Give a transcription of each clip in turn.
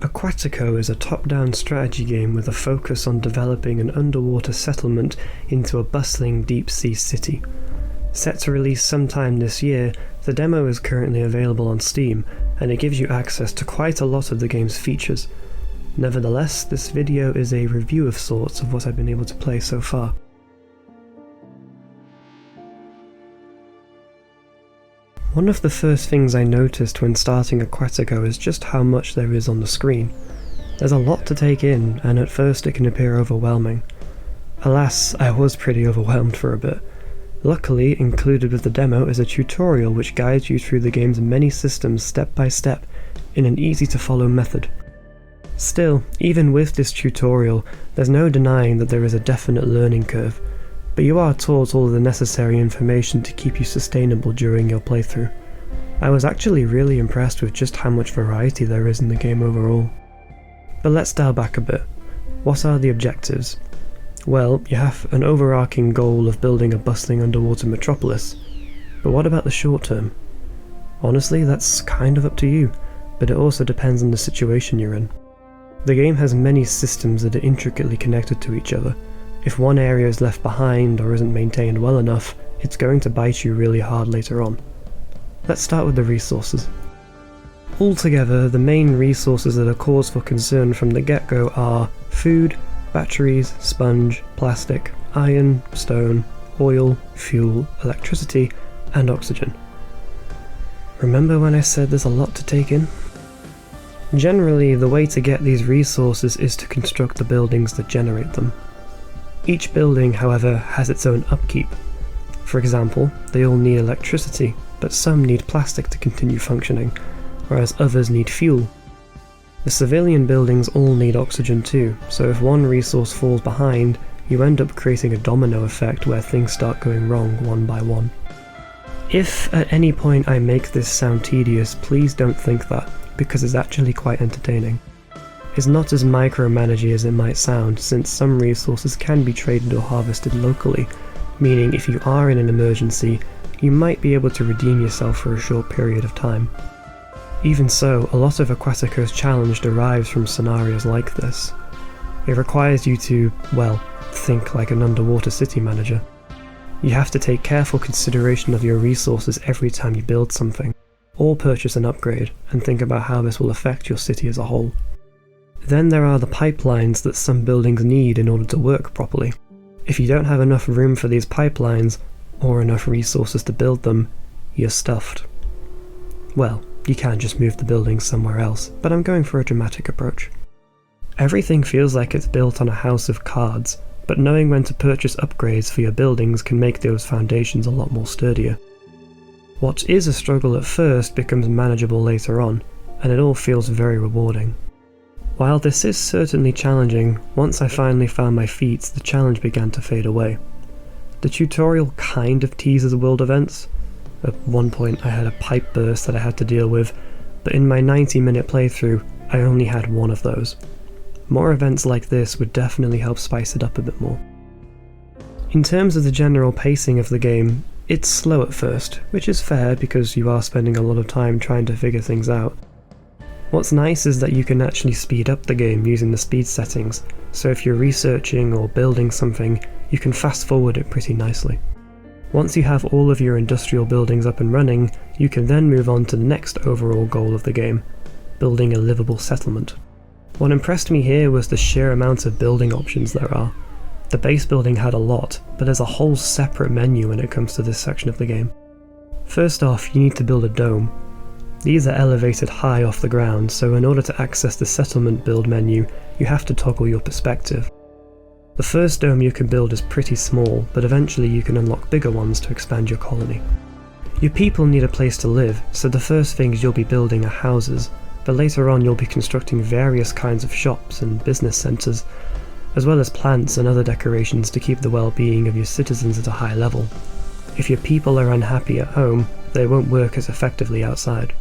Aquatico is a top-down strategy game with a focus on developing an underwater settlement into a bustling deep-sea city. Set to release sometime this year, the demo is currently available on Steam, and it gives you access to quite a lot of the game's features. Nevertheless, this video is a review of sorts of what I've been able to play so far. One of the first things I noticed when starting Aquatico is just how much there is on the screen. There's a lot to take in, and at first it can appear overwhelming. Alas, I was pretty overwhelmed for a bit. Luckily, included with the demo is a tutorial which guides you through the game's many systems step by step, in an easy to follow method. Still, even with this tutorial, there's no denying that there is a definite learning curve, but you are taught all of the necessary information to keep you sustainable during your playthrough. I was actually really impressed with just how much variety there is in the game overall. But let's dial back a bit. What are the objectives? Well, you have an overarching goal of building a bustling underwater metropolis, but what about the short term? Honestly, that's kind of up to you, but it also depends on the situation you're in. The game has many systems that are intricately connected to each other. If one area is left behind or isn't maintained well enough, it's going to bite you really hard later on. Let's start with the resources. Altogether, the main resources that are cause for concern from the get-go are food, batteries, sponge, plastic, iron, stone, oil, fuel, electricity, and oxygen. Remember when I said there's a lot to take in? Generally, the way to get these resources is to construct the buildings that generate them. Each building, however, has its own upkeep. For example, they all need electricity, but some need plastic to continue functioning, whereas others need fuel. The civilian buildings all need oxygen too, so if one resource falls behind, you end up creating a domino effect where things start going wrong one by one. If at any point I make this sound tedious, please don't think that, because it's actually quite entertaining. It's not as micromanagey as it might sound, since some resources can be traded or harvested locally, meaning if you are in an emergency, you might be able to redeem yourself for a short period of time. Even so, a lot of Aquatico's challenge derives from scenarios like this. It requires you to, well, think like an underwater city manager. You have to take careful consideration of your resources every time you build something, or purchase an upgrade, and think about how this will affect your city as a whole. Then there are the pipelines that some buildings need in order to work properly. If you don't have enough room for these pipelines, or enough resources to build them, you're stuffed. Well, you can just move the buildings somewhere else, but I'm going for a dramatic approach. Everything feels like it's built on a house of cards, but knowing when to purchase upgrades for your buildings can make those foundations a lot more sturdier. What is a struggle at first becomes manageable later on, and it all feels very rewarding. While this is certainly challenging, once I finally found my feet, the challenge began to fade away. The tutorial kind of teases world events. At one point I had a pipe burst that I had to deal with, but in my 90-minute playthrough, I only had one of those. More events like this would definitely help spice it up a bit more. In terms of the general pacing of the game, it's slow at first, which is fair because you are spending a lot of time trying to figure things out. What's nice is that you can actually speed up the game using the speed settings, so if you're researching or building something, you can fast forward it pretty nicely. Once you have all of your industrial buildings up and running, you can then move on to the next overall goal of the game, building a livable settlement. What impressed me here was the sheer amount of building options there are. The base building had a lot, but there's a whole separate menu when it comes to this section of the game. First off, you need to build a dome. These are elevated high off the ground, so in order to access the settlement build menu, you have to toggle your perspective. The first dome you can build is pretty small, but eventually you can unlock bigger ones to expand your colony. Your people need a place to live, so the first things you'll be building are houses, but later on you'll be constructing various kinds of shops and business centres, as well as plants and other decorations to keep the well-being of your citizens at a high level. If your people are unhappy at home, they won't work as effectively outside.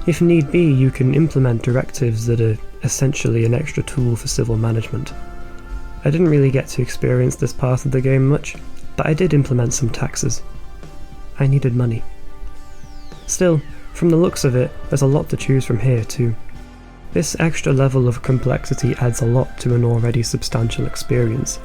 If need be, you can implement directives that are essentially an extra tool for civil management. I didn't really get to experience this part of the game much, but I did implement some taxes. I needed money. Still, from the looks of it, there's a lot to choose from here too. This extra level of complexity adds a lot to an already substantial experience,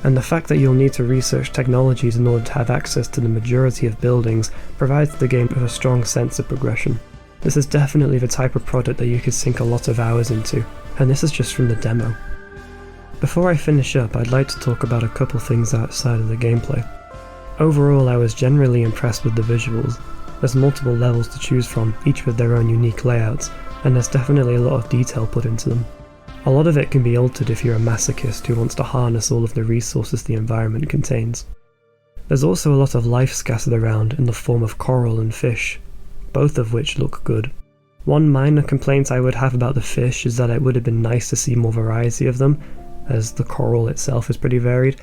and the fact that you'll need to research technologies in order to have access to the majority of buildings provides the game with a strong sense of progression. This is definitely the type of product that you could sink a lot of hours into, and this is just from the demo. Before I finish up, I'd like to talk about a couple things outside of the gameplay. Overall, I was generally impressed with the visuals. There's multiple levels to choose from, each with their own unique layouts, and there's definitely a lot of detail put into them. A lot of it can be altered if you're a masochist who wants to harness all of the resources the environment contains. There's also a lot of life scattered around in the form of coral and fish, both of which look good. One minor complaint I would have about the fish is that it would have been nice to see more variety of them, as the coral itself is pretty varied,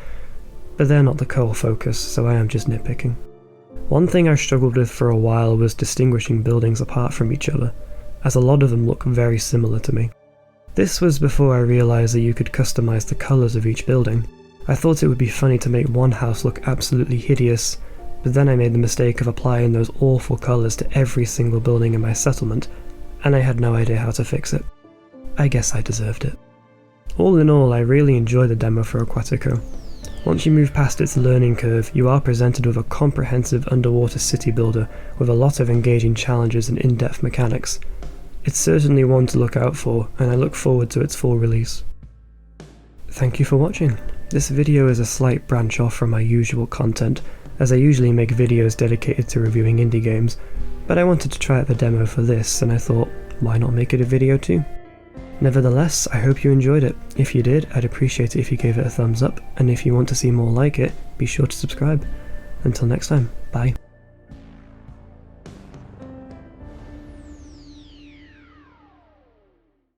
but they're not the core focus, so I am just nitpicking. One thing I struggled with for a while was distinguishing buildings apart from each other, as a lot of them look very similar to me. This was before I realised that you could customise the colours of each building. I thought it would be funny to make one house look absolutely hideous, but then I made the mistake of applying those awful colours to every single building in my settlement, and I had no idea how to fix it. I guess I deserved it. All in all, I really enjoyed the demo for Aquatico. Once you move past its learning curve, you are presented with a comprehensive underwater city builder with a lot of engaging challenges and in-depth mechanics. It's certainly one to look out for, and I look forward to its full release. Thank you for watching. This video is a slight branch off from my usual content, as I usually make videos dedicated to reviewing indie games, but I wanted to try out the demo for this, and I thought, why not make it a video too? Nevertheless, I hope you enjoyed it. If you did, I'd appreciate it if you gave it a thumbs up, and if you want to see more like it, be sure to subscribe. Until next time, bye.